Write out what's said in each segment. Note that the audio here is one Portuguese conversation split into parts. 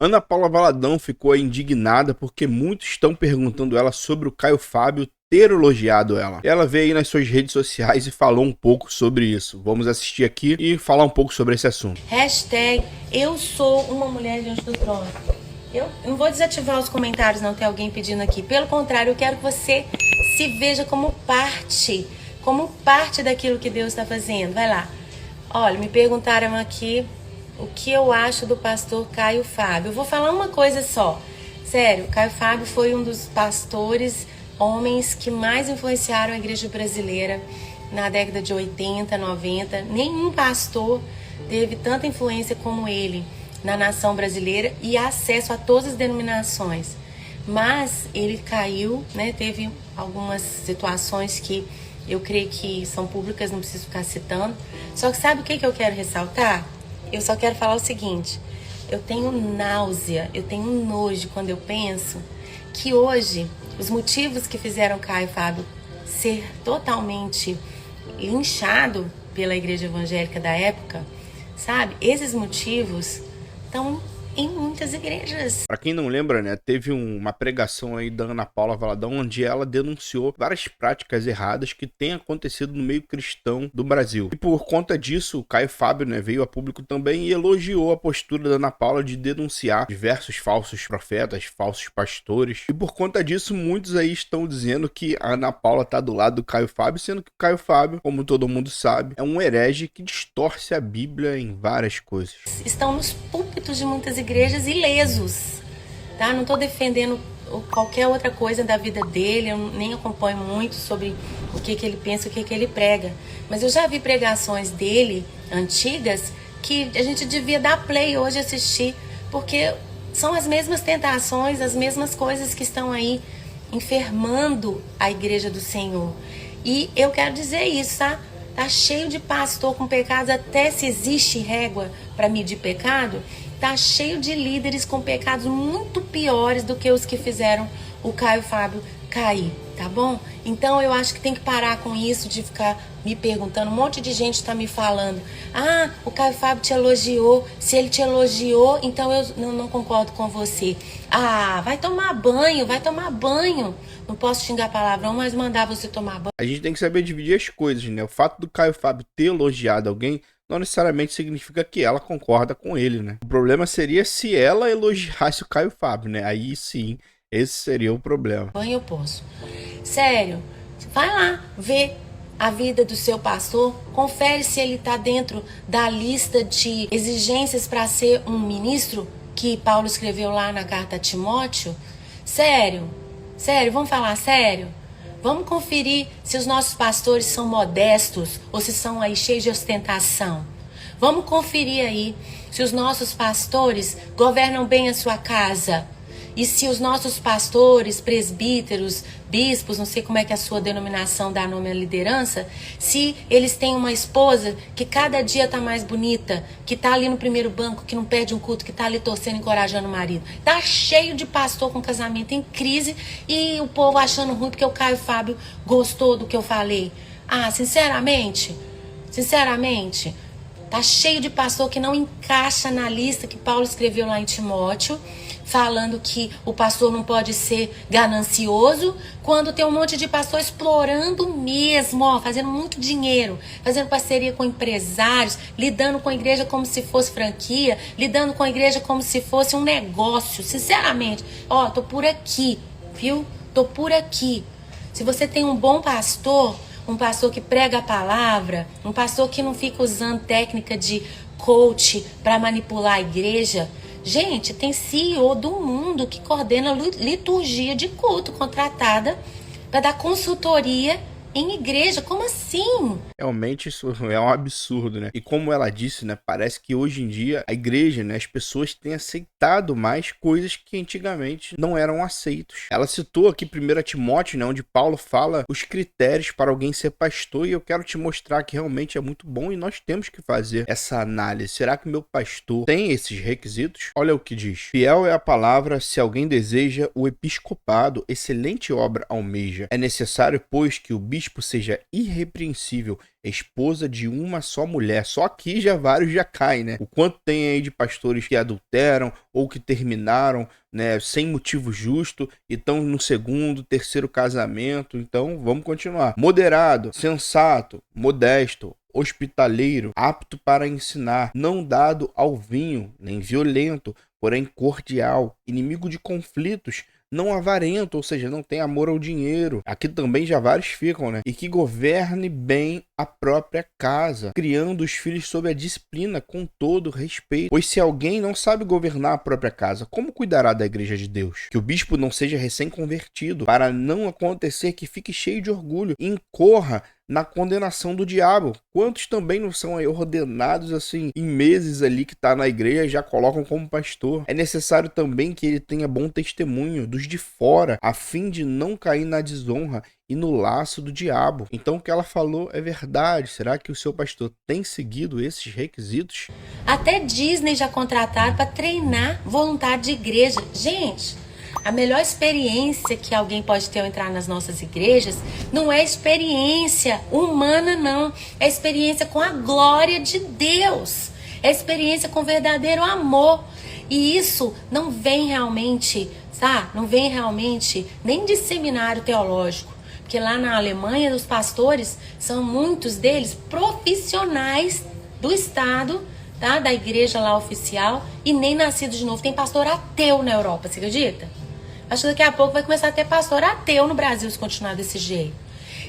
Ana Paula Valadão ficou indignada porque muitos estão perguntando ela sobre o Caio Fábio ter elogiado ela. Ela veio aí nas suas redes sociais e falou um pouco sobre isso. Vamos assistir aqui e falar um pouco sobre esse assunto. Hashtag eu sou uma mulher diante do trono. Eu não vou desativar os comentários, não tem alguém pedindo aqui. Pelo contrário, eu quero que você se veja como parte daquilo que Deus está fazendo. Vai lá. Olha, me perguntaram aqui o que eu acho do pastor Caio Fábio. Eu vou falar uma coisa só. Sério, Caio Fábio foi um dos pastores, homens que mais influenciaram a igreja brasileira na década de 80, 90. Nenhum pastor teve tanta influência como ele na nação brasileira e acesso a todas as denominações. Mas ele caiu, né? Teve algumas situações que eu creio que são públicas, não preciso ficar citando. Só que sabe o que eu quero ressaltar? Eu só quero falar o seguinte: eu tenho náusea, eu tenho nojo quando eu penso que hoje os motivos que fizeram Caio Fábio ser totalmente linchado pela igreja evangélica da época, sabe? Esses motivos estão em muitas igrejas. Pra quem não lembra, né, teve uma pregação aí da Ana Paula Valadão onde ela denunciou várias práticas erradas que têm acontecido no meio cristão do Brasil. E por conta disso, o Caio Fábio, né, veio a público também e elogiou a postura da Ana Paula de denunciar diversos falsos profetas, falsos pastores. E por conta disso, muitos aí estão dizendo que a Ana Paula tá do lado do Caio Fábio, sendo que o Caio Fábio, como todo mundo sabe, é um herege que distorce a Bíblia em várias coisas. Estão nos púlpitos de muitas igrejas ilesos, tá? Não estou defendendo qualquer outra coisa da vida dele, eu nem acompanho muito sobre o que ele pensa, o que ele prega, mas eu já vi pregações dele, antigas, que a gente devia dar play hoje e assistir, porque são as mesmas tentações, as mesmas coisas que estão aí enfermando a igreja do Senhor. E eu quero dizer isso, tá? Tá cheio de pastor com pecados, até se existe régua para medir pecado, tá cheio de líderes com pecados muito piores do que os que fizeram o Caio Fábio cair, tá bom? Então eu acho que tem que parar com isso de ficar me perguntando. Um monte de gente tá me falando: ah, o Caio Fábio te elogiou. Se ele te elogiou, então eu não concordo com você. Ah, vai tomar banho, vai tomar banho. Não posso xingar palavrão, mas mandar você tomar banho. A gente tem que saber dividir as coisas, né? O fato do Caio Fábio ter elogiado alguém não necessariamente significa que ela concorda com ele, né? O problema seria se ela elogiasse o Caio Fábio, né? Aí sim, esse seria o problema. Banho eu posso. Sério, vai lá ver a vida do seu pastor, confere se ele está dentro da lista de exigências para ser um ministro que Paulo escreveu lá na carta a Timóteo. Sério, vamos falar sério? Vamos conferir se os nossos pastores são modestos ou se são aí cheios de ostentação. Vamos conferir aí se os nossos pastores governam bem a sua casa. E se os nossos pastores, presbíteros, bispos, não sei como é que é a sua denominação dá nome à liderança, se eles têm uma esposa que cada dia tá mais bonita, que tá ali no primeiro banco, que não perde um culto, que tá ali torcendo, encorajando o marido. Tá cheio de pastor com casamento em crise e o povo achando ruim porque o Caio Fábio gostou do que eu falei. Ah, sinceramente, tá cheio de pastor que não encaixa na lista que Paulo escreveu lá em Timóteo, falando que o pastor não pode ser ganancioso, quando tem um monte de pastor explorando mesmo, ó, fazendo muito dinheiro, fazendo parceria com empresários, lidando com a igreja como se fosse franquia, lidando com a igreja como se fosse um negócio. Sinceramente, ó, tô por aqui, viu? Tô por aqui. Se você tem um bom pastor, um pastor que prega a palavra, um pastor que não fica usando técnica de coach para manipular a igreja. Gente, tem CEO do mundo que coordena liturgia de culto, contratada para dar consultoria em igreja. Como assim? Realmente isso é um absurdo, né? E como ela disse, né? Parece que hoje em dia a igreja, né? As pessoas têm aceitado mais coisas que antigamente não eram aceitos. Ela citou aqui 1 Timóteo, né? Onde Paulo fala os critérios para alguém ser pastor, e eu quero te mostrar que realmente é muito bom e nós temos que fazer essa análise. Será que meu pastor tem esses requisitos? Olha o que diz: fiel é a palavra, se alguém deseja o episcopado, excelente obra almeja. É necessário, pois, que o bispo seja irrepreensível, esposa de uma só mulher. Só aqui já vários já caem, né? O quanto tem aí de pastores que adulteram ou que terminaram, né, sem motivo justo e estão no segundo, terceiro casamento. Então, vamos continuar. Moderado, sensato, modesto, hospitaleiro, apto para ensinar, não dado ao vinho, nem violento, porém cordial, inimigo de conflitos, não avarento, ou seja, não tem amor ao dinheiro. Aqui também já vários ficam, né? E que governe bem a própria casa, criando os filhos sob a disciplina com todo respeito. Pois se alguém não sabe governar a própria casa, como cuidará da igreja de Deus? Que o bispo não seja recém-convertido, para não acontecer que fique cheio de orgulho e incorra na condenação do diabo. Quantos também não são aí ordenados assim em meses ali que tá na igreja e já colocam como pastor? É necessário também que ele tenha bom testemunho dos de fora, a fim de não cair na desonra e no laço do diabo. Então o que ela falou é verdade. Será que o seu pastor tem seguido esses requisitos? Até Disney já contrataram para treinar voluntário de igreja. Gente, a melhor experiência que alguém pode ter ao entrar nas nossas igrejas não é experiência humana, não. É experiência com a glória de Deus. É experiência com verdadeiro amor. E isso não vem realmente, sabe? Não vem realmente nem de seminário teológico. Porque lá na Alemanha, os pastores são muitos deles profissionais do Estado, tá? Da igreja lá oficial, e nem nascidos de novo. Tem pastor ateu na Europa, você acredita? Acho que daqui a pouco vai começar a ter pastor ateu no Brasil se continuar desse jeito.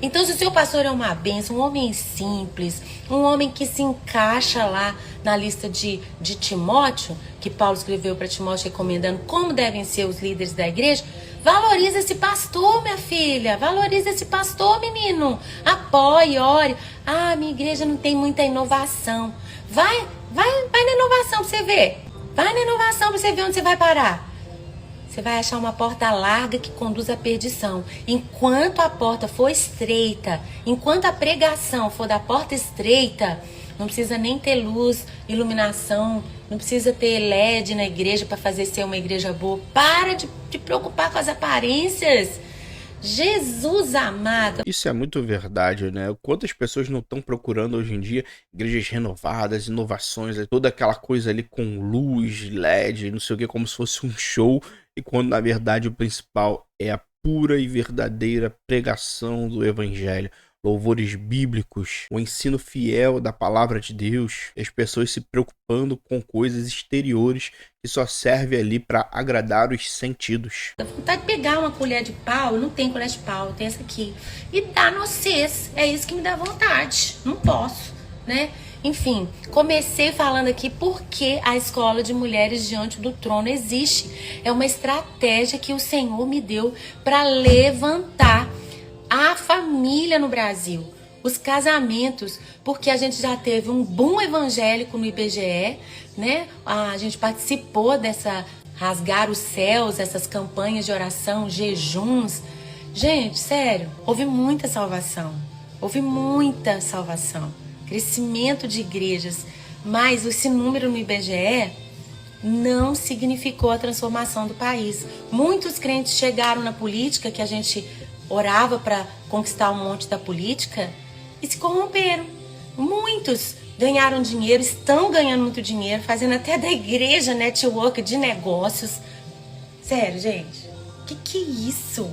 Então, se o seu pastor é uma bênção, um homem simples, um homem que se encaixa lá na lista de Timóteo, que Paulo escreveu para Timóteo recomendando como devem ser os líderes da igreja, valoriza esse pastor, minha filha. Valoriza esse pastor, menino. Apoie, ore. Ah, minha igreja não tem muita inovação. Vai na inovação pra você ver. Vai na inovação pra você ver onde você vai parar. Você vai achar uma porta larga que conduz à perdição. Enquanto a porta for estreita, enquanto a pregação for da porta estreita, não precisa nem ter luz, iluminação, não precisa ter LED na igreja para fazer ser uma igreja boa. Para de preocupar com as aparências. Jesus amado. Isso é muito verdade, né? Quantas pessoas não estão procurando hoje em dia igrejas renovadas, inovações, toda aquela coisa ali com luz, LED, não sei o que, como se fosse um show, e quando na verdade o principal é a pura e verdadeira pregação do evangelho. Louvores bíblicos, o ensino fiel da palavra de Deus, as pessoas se preocupando com coisas exteriores que só servem ali para agradar os sentidos. Dá vontade de pegar uma colher de pau, não tem colher de pau, tem essa aqui, e dar no vocês. É isso que me dá vontade, não posso, né? Enfim, comecei falando aqui porque a Escola de Mulheres Diante do Trono existe. É uma estratégia que o Senhor me deu para levantar a família no Brasil, os casamentos, porque a gente já teve um boom evangélico no IBGE, né? A gente participou dessa rasgar os céus, essas campanhas de oração, jejuns. Gente, sério, houve muita salvação, crescimento de igrejas, mas esse número no IBGE não significou a transformação do país. Muitos crentes chegaram na política, que a gente orava para conquistar um monte da política, e se corromperam. Muitos ganharam dinheiro, estão ganhando muito dinheiro, fazendo até da igreja network de negócios. Sério, gente, que é isso?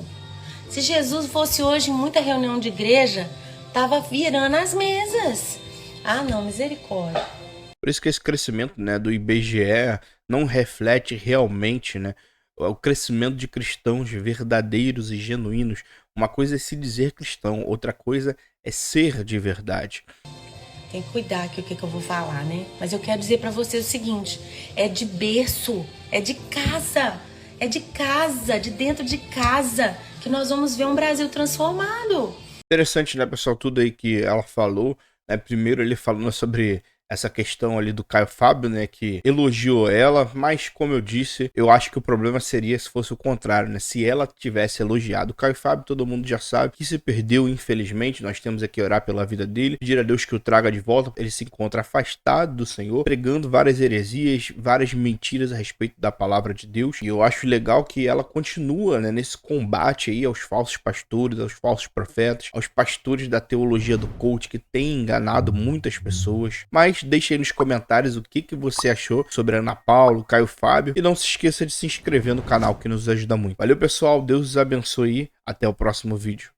Se Jesus fosse hoje em muita reunião de igreja, tava virando as mesas. Ah, não, misericórdia. Por isso que esse crescimento, né, do IBGE não reflete realmente, né, o crescimento de cristãos verdadeiros e genuínos. Uma coisa é se dizer cristão, outra coisa é ser de verdade. Tem que cuidar aqui o que eu vou falar, né? Mas eu quero dizer pra você o seguinte: é de berço, é de casa, de dentro de casa, que nós vamos ver um Brasil transformado. Interessante, né, pessoal, tudo aí que ela falou, né? Primeiro ele falando sobre essa questão ali do Caio Fábio, né, que elogiou ela, mas como eu disse, eu acho que o problema seria se fosse o contrário, né, se ela tivesse elogiado o Caio Fábio. Todo mundo já sabe que se perdeu, infelizmente. Nós temos aqui orar pela vida dele, pedir a Deus que o traga de volta. Ele se encontra afastado do Senhor, pregando várias heresias, várias mentiras a respeito da palavra de Deus, e eu acho legal que ela continua, né, nesse combate aí aos falsos pastores, aos falsos profetas, aos pastores da teologia do coach que tem enganado muitas pessoas. Mas deixe aí nos comentários o que você achou sobre a Ana Paula, Caio Fábio, e não se esqueça de se inscrever no canal, que nos ajuda muito. Valeu, pessoal, Deus os abençoe, até o próximo vídeo.